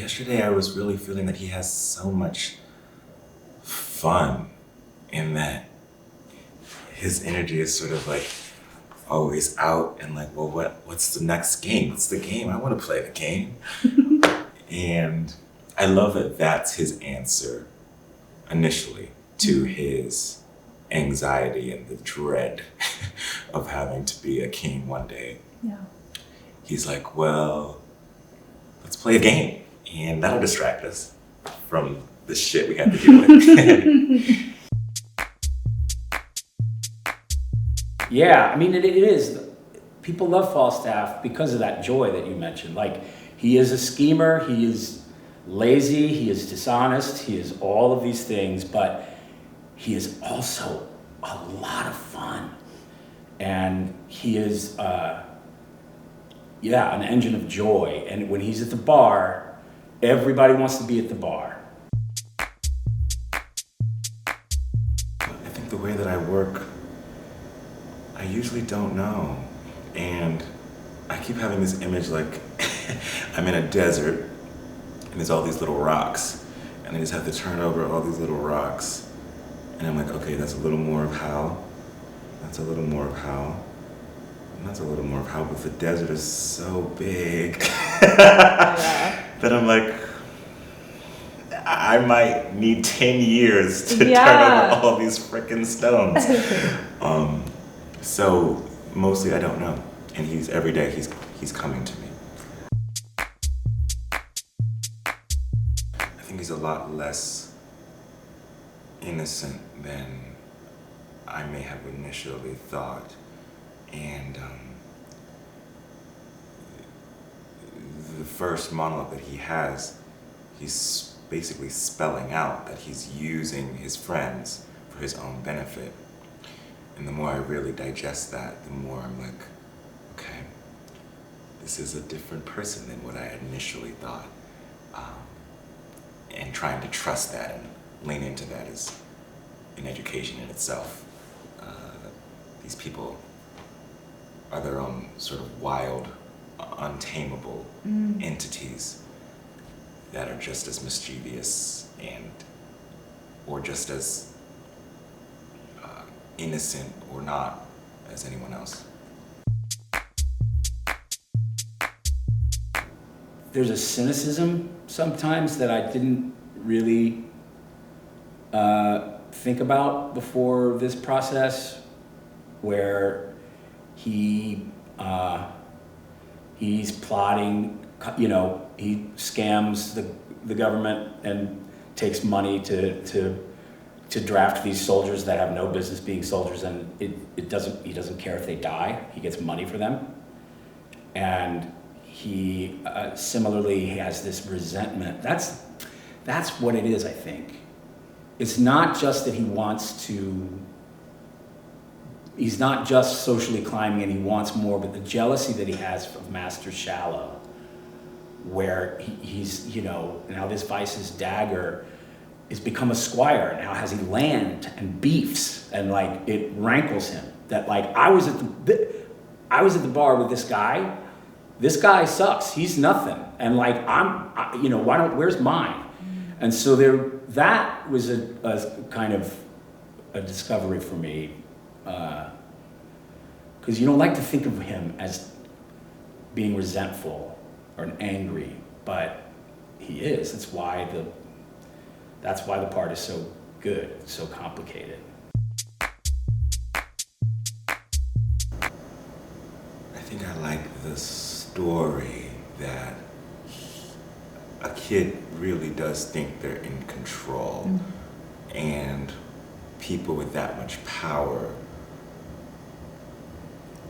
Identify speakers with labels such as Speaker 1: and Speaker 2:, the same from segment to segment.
Speaker 1: yesterday I was really feeling that he has so much fun in that his energy is sort of like always out and like, well, what's the next game? What's the game? I want to play the game. And I love that that's his answer initially to his anxiety and the dread of having to be a king one day.
Speaker 2: Yeah.
Speaker 1: He's like, well, let's play a game, and that'll distract us from the shit we have to deal with.
Speaker 3: Yeah, I mean, it is. People love Falstaff because of that joy that you mentioned. Like, he is a schemer, he is lazy, he is dishonest, he is all of these things, but he is also a lot of fun. And he is, an engine of joy. And when he's at the bar, everybody wants to be at the bar.
Speaker 1: I think the way that I work, I usually don't know. And I keep having this image like I'm in a desert and there's all these little rocks and I just have to turn over all these little rocks. And I'm like, okay, that's a little more of how, that's a little more of how, and that's a little more of how, but the desert is so big that I'm like, I might need 10 years to turn over all these frickin' stones. So mostly I don't know. And every day he's coming to me. I think he's a lot less innocent than I may have initially thought. And the first monologue that he has, he's basically spelling out that he's using his friends for his own benefit. And the more I really digest that, the more I'm like, okay, this is a different person than what I initially thought. And trying to trust that and lean into that is an education in itself. These people are their own sort of wild, untamable entities that are just as mischievous or just as innocent or not as anyone else.
Speaker 3: There's a cynicism sometimes that I didn't really think about before this process, where he's plotting, he scams the government and takes money to draft these soldiers that have no business being soldiers, and he doesn't care if they die. He gets money for them. And he similarly has this resentment. That's what it is, I think. It's not just that he's not just socially climbing and he wants more, but the jealousy that he has of Master Shallow, where he's, now this Vice's dagger has become a squire, now has he land and beefs, and like it rankles him that like I was at the bar with this guy. This guy sucks. He's nothing, and like where's mine? And so that was a kind of a discovery for me, because you don't like to think of him as being resentful or angry, but he is. That's why the part is so good, so complicated.
Speaker 1: I think I like the story that a kid really does think they're in control, and people with that much power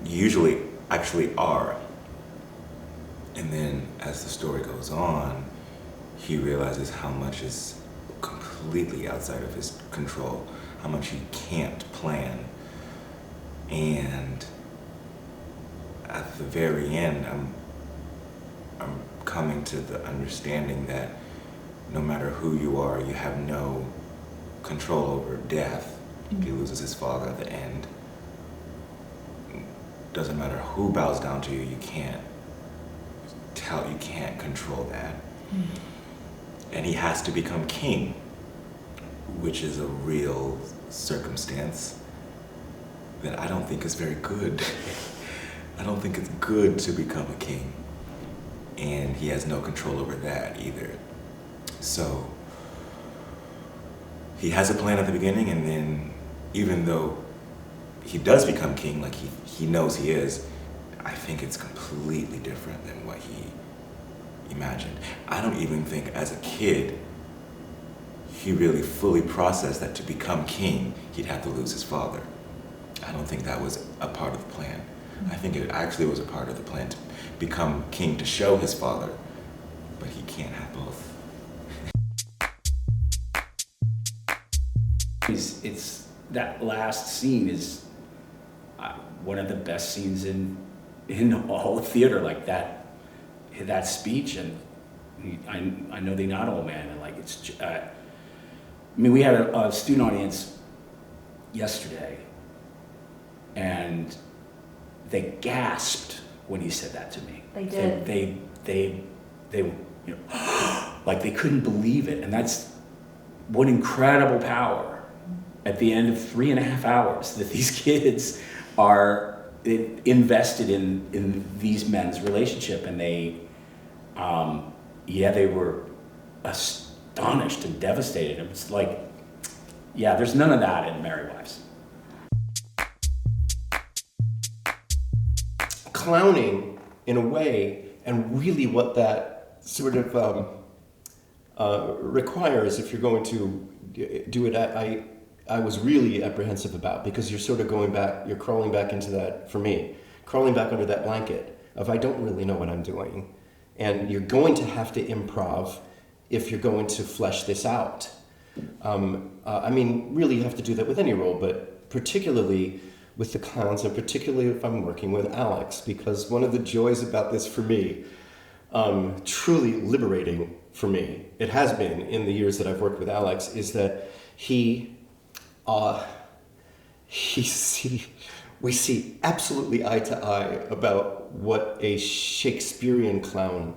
Speaker 1: usually actually are. And then as the story goes on, he realizes how much is completely outside of his control, how much he can't plan. And at the very end, I'm coming to the understanding that no matter who you are, you have no control over death. He loses his father at the end. Doesn't matter who bows down to you, you can't control that. and he has to become king, which is a real circumstance that I don't think is very good. I don't think it's good to become a king, and he has no control over that either. So he has a plan at the beginning, and then even though he does become king, like he knows he is, I think it's completely different than what he imagined. I don't even think as a kid he really fully processed that to become king he'd have to lose his father. I don't think that was a part of the plan. I think it actually was a part of the plan to become king to show his father, but he can't have both.
Speaker 3: It's that last scene is one of the best scenes in all of theater, like that speech, and I know thee not, old man, and like it's. I mean, we had a student audience yesterday, and they gasped when he said that to me.
Speaker 2: They did.
Speaker 3: They you know, like they couldn't believe it, and that's what incredible power at the end of 3.5 hours that these kids are invested in these men's relationship, and they were astonished and devastated. It was like, yeah, there's none of that in Merry Wives.
Speaker 4: Clowning, in a way, and really what that sort of requires if you're going to do it, I was really apprehensive about, because you're sort of going back, you're crawling back into that, for me, crawling back under that blanket of I don't really know what I'm doing. And you're going to have to improv if you're going to flesh this out. I mean, really you have to do that with any role, but particularly with the clowns, and particularly if I'm working with Alex, because one of the joys about this for me, truly liberating for me, it has been in the years that I've worked with Alex, is that we see absolutely eye to eye about what a Shakespearean clown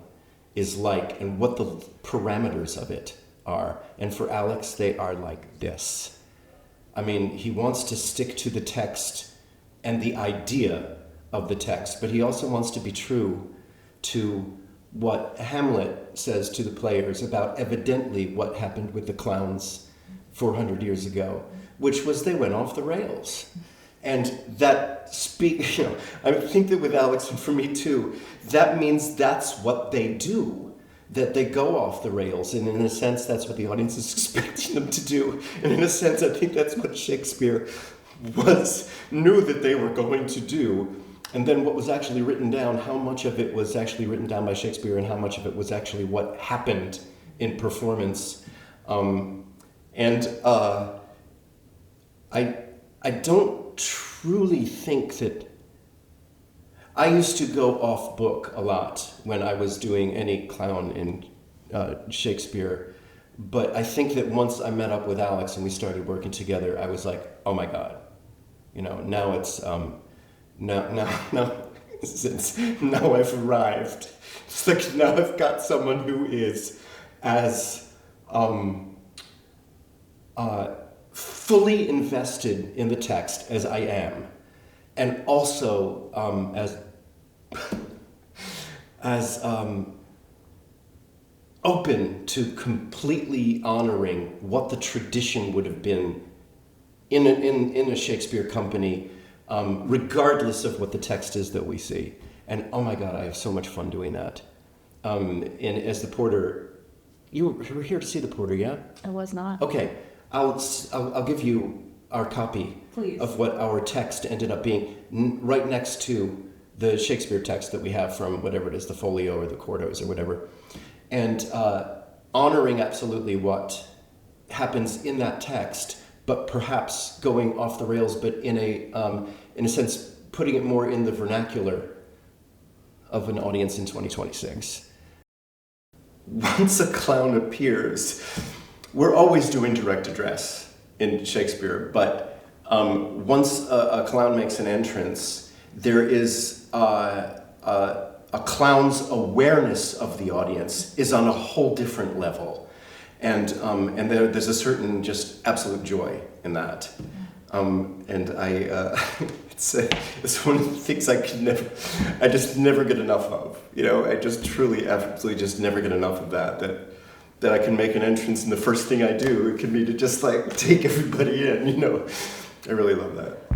Speaker 4: is like and what the parameters of it are. And for Alex, they are like this. I mean, he wants to stick to the text and the idea of the text, but he also wants to be true to what Hamlet says to the players about evidently what happened with the clowns 400 years ago, which was they went off the rails. And that I think that with Alex and for me too, that means that's what they do, that they go off the rails. And in a sense, that's what the audience is expecting them to do. And in a sense, I think that's what Shakespeare knew that they were going to do. And then what was actually written down, how much of it was actually written down by Shakespeare and how much of it was actually what happened in performance. I don't truly think that... I used to go off book a lot when I was doing any clown in Shakespeare, but I think that once I met up with Alex and we started working together, I was like, oh my God, now it's now I've arrived. It's like now I've got someone who is as fully invested in the text as I am, and also as open to completely honoring what the tradition would have been in a Shakespeare company, regardless of what the text is that we see. And oh my God, I have so much fun doing that. And as the porter, you were here to see the porter, yeah?
Speaker 2: I was not.
Speaker 4: Okay, I'll give you our copy.
Speaker 2: Please.
Speaker 4: Of what our text ended up being, right next to the Shakespeare text that we have from whatever it is, the folio or the quartos or whatever, and honoring absolutely what happens in that text, but perhaps going off the rails, but in a sense, putting it more in the vernacular of an audience in 2026. Once a clown appears, we're always doing direct address in Shakespeare, but once a clown makes an entrance, there is a clown's awareness of the audience is on a whole different level. and there's a certain just absolute joy in that. And it's one of the things I just never get enough of. I just truly, absolutely just never get enough of that I can make an entrance and the first thing I do, it can be to just like take everybody in, I really love that.